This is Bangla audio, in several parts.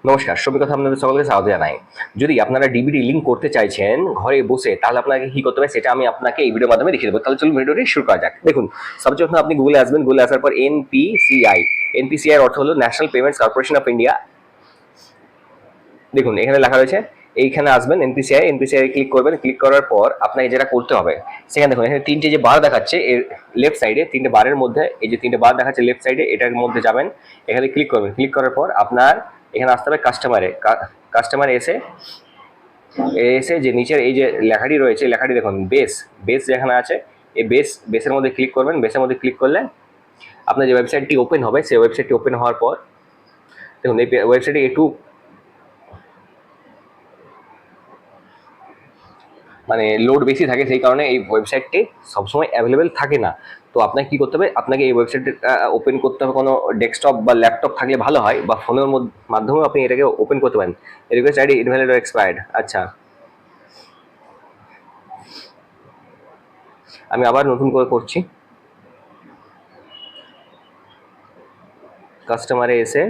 নমস্কার, সবাই কথা আপনাদের সকলকে স্বাগত জানাই। যদি আপনারা ডিবিটি লিঙ্ক করতে চাইছেন ঘরে বসে, তাহলে আপনাকে কি করতে হবে সেটা আমি আপনাকে এই ভিডিওর মাধ্যমে দেখিয়ে দেবো। তাহলে চলুন ভিডিওটি শুরু করা যাক। দেখুন, সবচেয়ে প্রথমে আপনি গুগলে আসবেন। গুগলে আসার পর এনপিসিআই, এনপিসিআই অর্থ হলো national payments corporation of India. দেখুন এখানে লেখা রয়েছে, এইখানে আসবেন এনপিসিআই, এনপিসিআই ক্লিক করবেন। ক্লিক করার পর আপনাকে যেটা করতে হবে, সেখানে দেখুন এখানে তিনটে যে বার দেখাচ্ছে এর লেফট সাইডে, তিনটে বারের মধ্যে এই যে তিনটে বার দেখাচ্ছে লেফট সাইডে, এটার মধ্যে যাবেন। এখানে ক্লিক করবেন। ক্লিক করার পর আপনার এখানে আসতে হবে কাস্টমারে। কাস্টমারে এসে এসে যে নিচের এই যে লেখাটি রয়েছে, লেখাটি দেখুন বেস, বেস যেখানে আছে এই বেসের মধ্যে ক্লিক করবেন। বেসের মধ্যে ক্লিক করলে আপনার যে ওয়েবসাইটটি ওপেন হবে, সেই ওয়েবসাইটটি ওপেন হওয়ার পর দেখুন এই ওয়েবসাইটে একটু মানে লোড বেশি থাকে, সেই কারণে এই ওয়েবসাইটটি সবসময় অ্যাভেলেবেল থাকে না। তো আপনাকে কী করতে হবে, আপনাকে এই ওয়েবসাইটটা ওপেন করতে হবে। কোনো ডেস্কটপ বা ল্যাপটপ থাকলে ভালো হয়, বা ফোনের মাধ্যমেও আপনি এটাকে ওপেন করতে পারেন। Request ID invalid or expired. আচ্ছা, আমি আবার নতুন করে করছি। কাস্টমারে এসে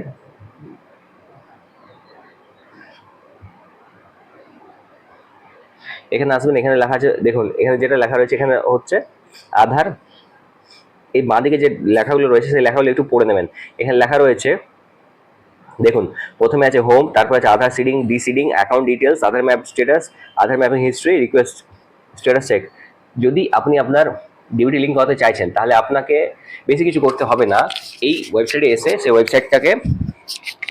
এখানে আসবেন। এখানে লেখা আছে, দেখুন এখানে যেটা লেখা রয়েছে এখানে হচ্ছে আধার। এই বাঁদিকে যে লেখাগুলো রয়েছে সেই লেখাগুলো একটু পড়ে নেবেন। এখানে লেখা রয়েছে, দেখুন প্রথমে আছে হোম, তারপর আছে Aadhaar seeding, deseeding, account details, Aadhaar map status, Aadhaar mapping history, request status check. যদি আপনি আপনার ডিবিটি লিঙ্ক করাতে চাইছেন তাহলে আপনাকে বেশি কিছু করতে হবে না। এই ওয়েবসাইটে এসে সেই ওয়েবসাইটটাকে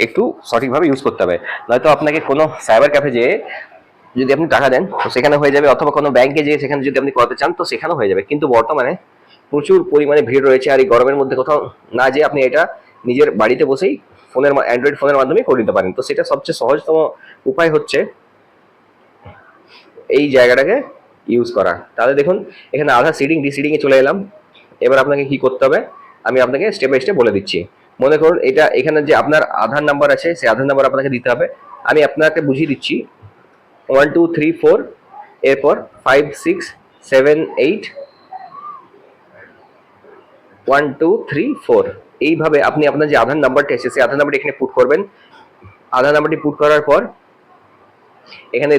একটু সঠিকভাবে ইউজ করতে হবে। নয়তো আপনাকে কোনো সাইবার ক্যাফে যেয়ে যদি আপনি টাকা দেন তো সেখানে হয়ে যাবে, অথবা কোনো ব্যাংকে যেয়ে সেখানে যদি আপনি করাতে চান তো সেখানেও হয়ে যাবে। কিন্তু বর্তমানে প্রচুর পরিমাণে ভিড় রয়েছে, আর এই গরমের মধ্যে কোথাও না যেয়ে আপনি এটা নিজের বাড়িতে বসেই ফোনের অ্যান্ড্রয়েড ফোনের মাধ্যমে করে নিতে পারেন। তো সেটা সবচেয়ে সহজতম উপায় হচ্ছে এই জায়গাটাকে ইউজ করা। তাহলে দেখুন এখানে আধার সিডিং, ডি সিডিং এ চলে এলাম। এবার আপনাকে কি করতে হবে আমি আপনাকে স্টেপ বাই স্টেপ বলে দিচ্ছি। মনে করুন এটা এখানে যে আপনার আধার নাম্বার আছে, সেই আধার নাম্বার আপনাকে দিতে হবে। আমি আপনাকে বুঝিয়ে দিচ্ছি। 1 2 3 4, এরপর 5 6 7 8, 1 2 3 4, এইভাবে আপনি আপনার যে আধার নাম্বারটি আছে সেই আধার নাম্বারটি এখানে পুট করবেন। আধার নাম্বারটি পুট করার পর এখানে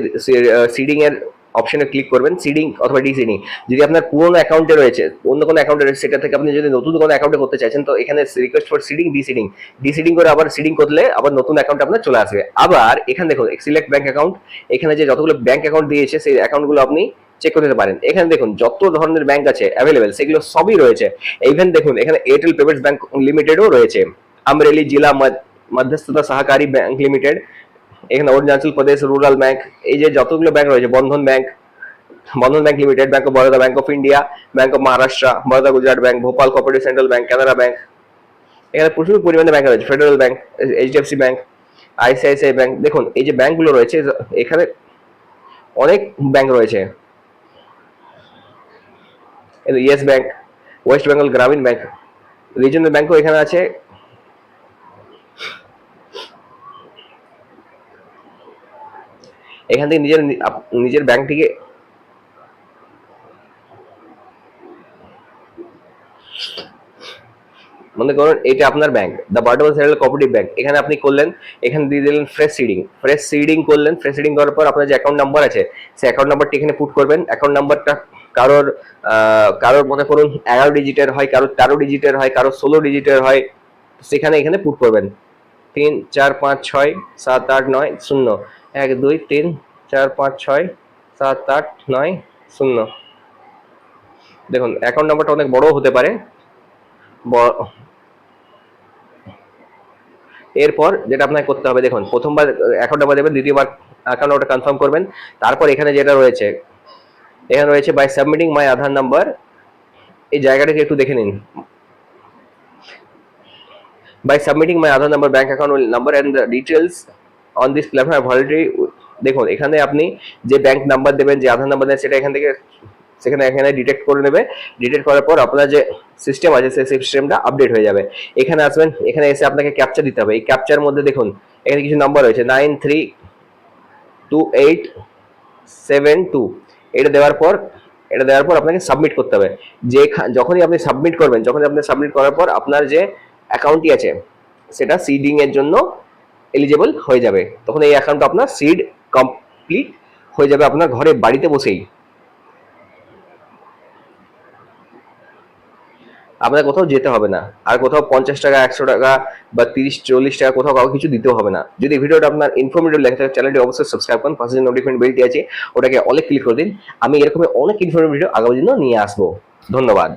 সিডিং এর অপশনে ক্লিক করবেন, সিডিং অথবা ডি সিডিং। যদি আপনার পুরোনো অ্যাকাউন্টে রয়েছে, অন্য কোনো অ্যাকাউন্টে রয়েছে, সেটা থেকে আপনি যদি নতুন কোনো অ্যাকাউন্টে করতে চাইছেন তো এখানে request for seeding, D seeding, D seeding করে আবার সিডিং করলে আবার নতুন অ্যাকাউন্ট আপনার চলে আসবে। আবার এখানে দেখুন সিলেক্ট ব্যাংক অ্যাকাউন্ট, এখানে যে যতগুলো ব্যাংক অ্যাকাউন্ট দিয়েছে সেই অ্যাকাউন্টগুলো আপনি চেক করে নিতে পারেন। এখানে দেখুন যত ধরনের ব্যাংক আছে অ্যাভেলেবেল সেগুলো সবই রয়েছে। ইভেন দেখুন এখানে এয়ারটেল পেমেন্টস ব্যাংক লিমিটেডও রয়েছে, আমরেলি জেলা মধ্যস্থতা সহকারী ব্যাংক লিমিটেড, এখানে অরুণাচল প্রদেশ রুরাল ব্যাংক, এই যে যতগুলো ব্যাংক রয়েছে, Bandhan bank, Bandhan bank limited, bank of Baroda, bank of India, bank of Maharashtra, Baroda Gujarat bank, Bhopal cooperative central bank, Canara bank, এখানে প্রচুর পরিমাণে ব্যাংক রয়েছে, federal bank, HDFC bank, ICICI bank. দেখুন এই যে ব্যাংকগুলো রয়েছে এখানে অনেক ব্যাংক রয়েছে, ইয়েস ব্যাংক, ওয়েস্ট বেঙ্গল গ্রামীণ ব্যাংক, রিজনাল ব্যাংকও এখানে আছে। এখান থেকে নিজের নিজের ব্যাংকটিকে মনে করুন এটা আপনার bank, the Burdwan central cooperative bank, এখানে আপনি করলেন, এখানে দিয়ে দিলেন ফ্রেশ সিডিং, ফ্রেশ সিডিং করলেন। ফ্রেশ সিডিং করার পর আপনার যে অ্যাকাউন্ট নাম্বার আছে সেই অ্যাকাউন্ট নাম্বারটি এখানে পুট করবেন। অ্যাকাউন্ট নাম্বারটা কারোর কারোর মনে করুন 11 ডিজিটের হয়, কারোর 13 ডিজিটের হয়, কারোর 16 ডিজিটের হয়, সেখানে এখানে পুট করবেন। 3 4 5 6 7 8 9 0, 1 2 3 4 5 6 7 8 9 0। দেখুন অ্যাকাউন্ট নাম্বারটা অনেক বড় হতে পারে। এরপর যেটা আপনাকে করতে হবে, দেখুন প্রথমবার অ্যাকাউন্ট নাম্বার দেবেন, দ্বিতীয়বার অ্যাকাউন্ট নাম্বারটা কনফার্ম করবেন। তারপর এখানে যেটা রয়েছে, এখানে রয়েছে by submitting my Aadhaar number, এই জায়গাটাকে একটু দেখে নিন। By submitting my Aadhaar number, bank account number and the details on this platform already. দেখুন এখানে আপনি যে ব্যাংক নাম্বার দেবেন, যে আধার নাম্বার দেবেন, সেটা এখান থেকে এখানে ডিটেক্ট করে নেবে। ডিটেক্ট করার পর আপনার যে সিস্টেম আছে সেই সিস্টেমটা আপডেট হয়ে যাবে। এখানে আসবেন, এখানে এসে আপনাকে ক্যাপচা দিতে হবে। এই ক্যাপচার মধ্যে দেখুন এখানে কিছু নাম্বার রয়েছে 932872, এটা দেওয়ার পর আপনাকে সাবমিট করতে হবে। যে যখনই আপনি সাবমিট করবেন, যখনই আপনি সাবমিট করার পর আপনার যে অ্যাকাউন্টটি আছে সেটা সিডিং এর জন্য এলিজেবল হয়ে যাবে। তখন এই অ্যাকাউন্টটা আপনার সিড কমপ্লিট হয়ে যাবে আপনার ঘরে বাড়িতে বসেই। আপনার কোথাও যেতে হবে না, আর কোথাও 50 টাকা 100 টাকা বা 30-40 টাকা কোথাও কাউকে কিছু দিতেও হবে না। যদি ভিডিওটা আপনার ইনফরমেটিভ লাগে তাহলে চ্যানেলটি অবশ্যই সাবস্ক্রাইব করুন, পাশে যে নোটিফিকেশন বেলটি আছে ওটাকে অলে ক্লিক করে দিন। আমি এরকম অনেক ইনফরমেটিভ ভিডিও আগামী দিনও নিয়ে আসবো। ধন্যবাদ।